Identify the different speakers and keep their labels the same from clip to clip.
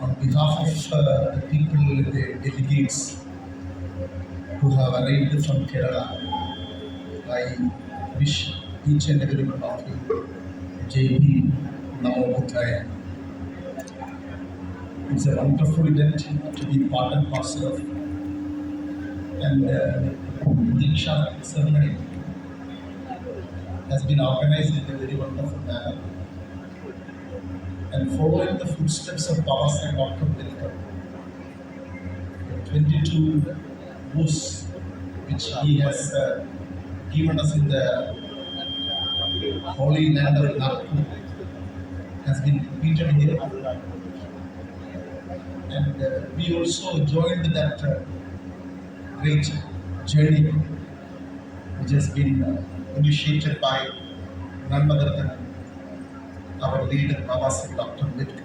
Speaker 1: On behalf of the people, the delegates who have arrived from Kerala, I wish each and every one of you JP Namo Buddhaya. It's a wonderful event to be part and parcel of, and Diksha ceremony has been organized in a very wonderful manner. And following the footsteps of Baba Saheb Dr. Ambedkar, the 22 booths which he has given us in the holy land of Nagpur has been repeated here. And we also joined that great journey which has been initiated by none other than our leader Baba Saheb Dr. Ambedkar.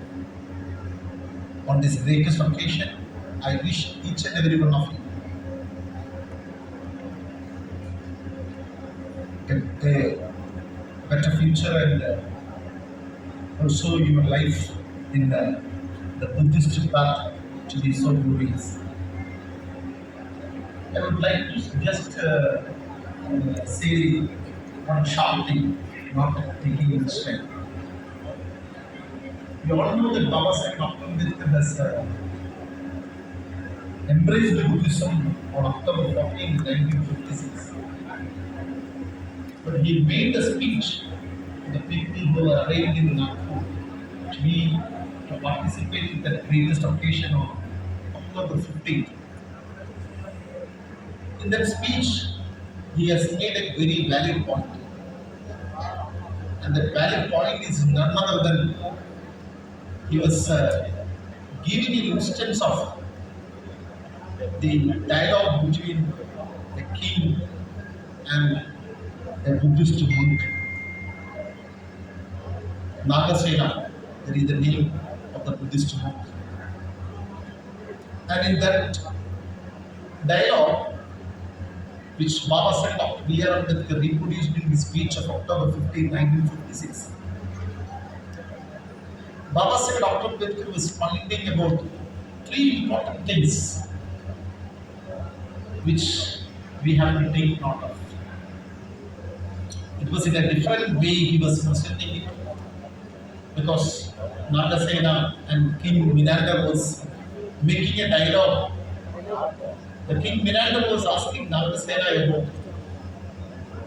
Speaker 1: On this greatest occasion, I wish each and every one of you a better future and also your life in the Buddhist path to be so glorious. I would like to just say one sharp thing, not taking in strength. We all know that Baba Saheb Dr. Ambedkar has embraced Buddhism on October 14, 1956. But he made a speech to the people who are arrayed in Nagpur to participate in that greatest occasion on October 15th. In that speech, he has made a very valid point. And that valid point is none other than he was giving an instance of the dialogue between the king and a Buddhist monk. Nagasena, that is the name of the Buddhist monk. And in that dialogue, which Baba Saheb Dr. Ambedkar reproduced in his speech of October 15, 1956, Baba Saheb Dr. Ambedkar was pointing about three important things which we have to take note of. It was in a different way he was presenting it, because Nagasena and King Menander was making a dialogue. The King Menander was asking Nagasena about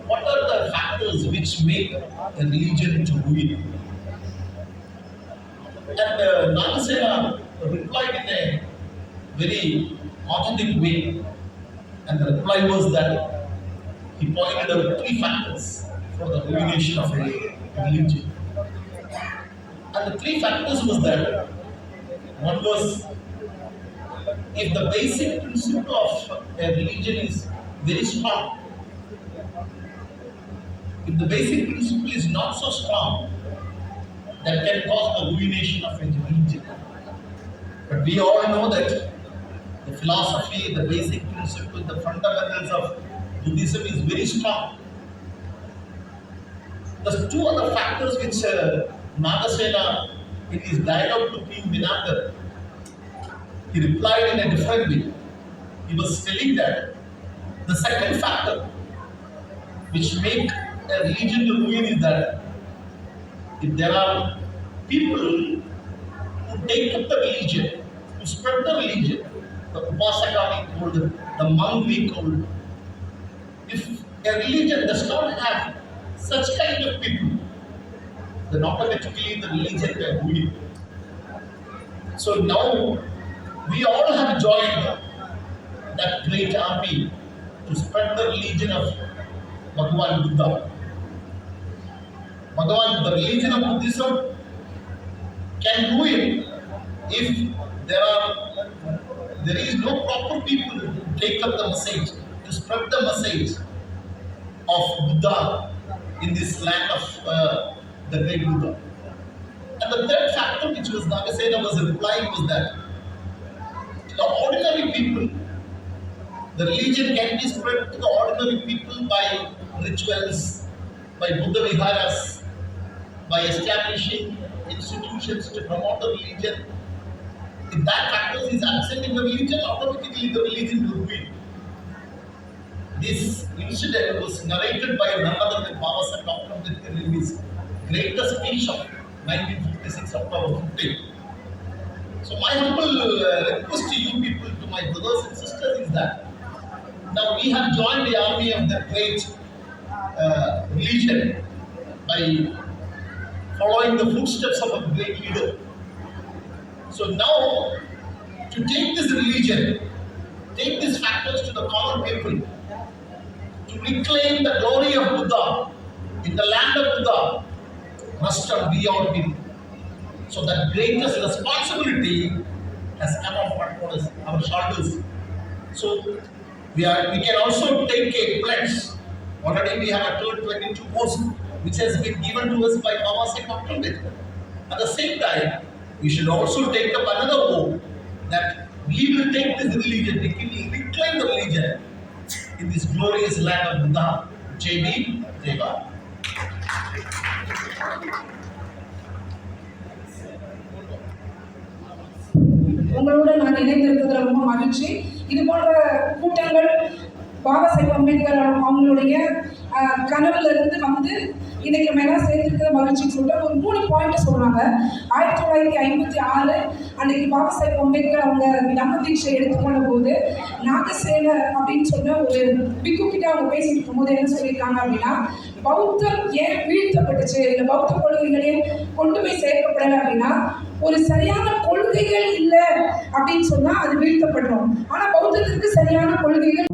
Speaker 1: what are the factors which make a religion to ruin. And Nagasena replied in a very authentic way. And the reply was that he pointed out three factors for the ruination of a religion. And the three factors was that one was, if the basic principle of a religion is very strong, if the basic principle is not so strong, that can cause the ruination of a religion. But we all know that the philosophy, the basic principle, the fundamentals of Buddhism is very strong. The two other factors which Nagasena, in his dialogue to King Menander, he replied in a different way. He was telling that the second factor which make a religion to ruin is that if there are people who take up the religion, who spread the religion, the Upasaka we called, the monk we called, if a religion does not have such kind of people, then automatically the religion can ruin. So now we all have joined that great army to spread the religion of Bhagavan Buddha. The religion of Buddhism can ruin if there is no proper people to take up the message, to spread the message of Buddha in this land of the great Buddha. And the third factor which was Nagasena was replying was that the ordinary people, the religion can be spread to the ordinary people by rituals, by Buddha Viharas, by establishing institutions to promote the religion. If that factor is absent in the religion, automatically the religion will win. This incident was narrated by none other than Baba Saheb Dr. Ambedkar in his greatest speech of 1956, October 15. So my humble request to you people, to my brothers and sisters, is that now we have joined the army of the great religion by following the footsteps of a great leader. So now, to take this religion, take these factors to the common people, to reclaim the glory of Buddha in the land of Buddha, must be our people. So that greatest responsibility has come upon our shoulders. So we can also take a pledge. Already we have a 22 post which has been given to us by Baba Saheb Dr. Ambedkar. At the same time, we should also take up another oath that we will take this religion, we will reclaim the religion in this glorious land of Buddha. Jai Bhim, Jai Bharat.
Speaker 2: உங்களோட நான் இணைந்திருக்கிறதுல ரொம்ப மகிழ்ச்சி. இது போன்ற கூட்டங்கள் பாபா சாஹேப் அம்பேத்கர் அவங்களுடைய கனவுல இருந்து வந்து இன்னைக்கு மேலே சேர்த்துருக்கிற மகிழ்ச்சின்னு சொல்லிட்டு ஒரு 3 பாயிண்ட் சொல்கிறாங்க. 1956 அன்னைக்கு பாபா சாஹேப் அம்பேத்கர் அவங்க தம்ம தீட்சை எடுத்துக்கொண்ட போது நாகசேன அப்படின்னு சொன்ன ஒரு பிக்கு கிட்ட அவங்க பேசிட்டு இருக்கும்போது என்ன சொல்லியிருக்காங்க அப்படின்னா, பௌத்தம் ஏன் வீழ்த்தப்பட்டுச்சு, இல்லை பௌத்த கொள்கைகளே கொண்டு போய் சேர்க்கப்படலை அப்படின்னா, ஒரு சரியான கொள்கைகள் இல்லை அப்படின்னு சொன்னால் அது வீழ்த்தப்படும். ஆனால் பௌத்தத்திற்கு சரியான கொள்கைகள்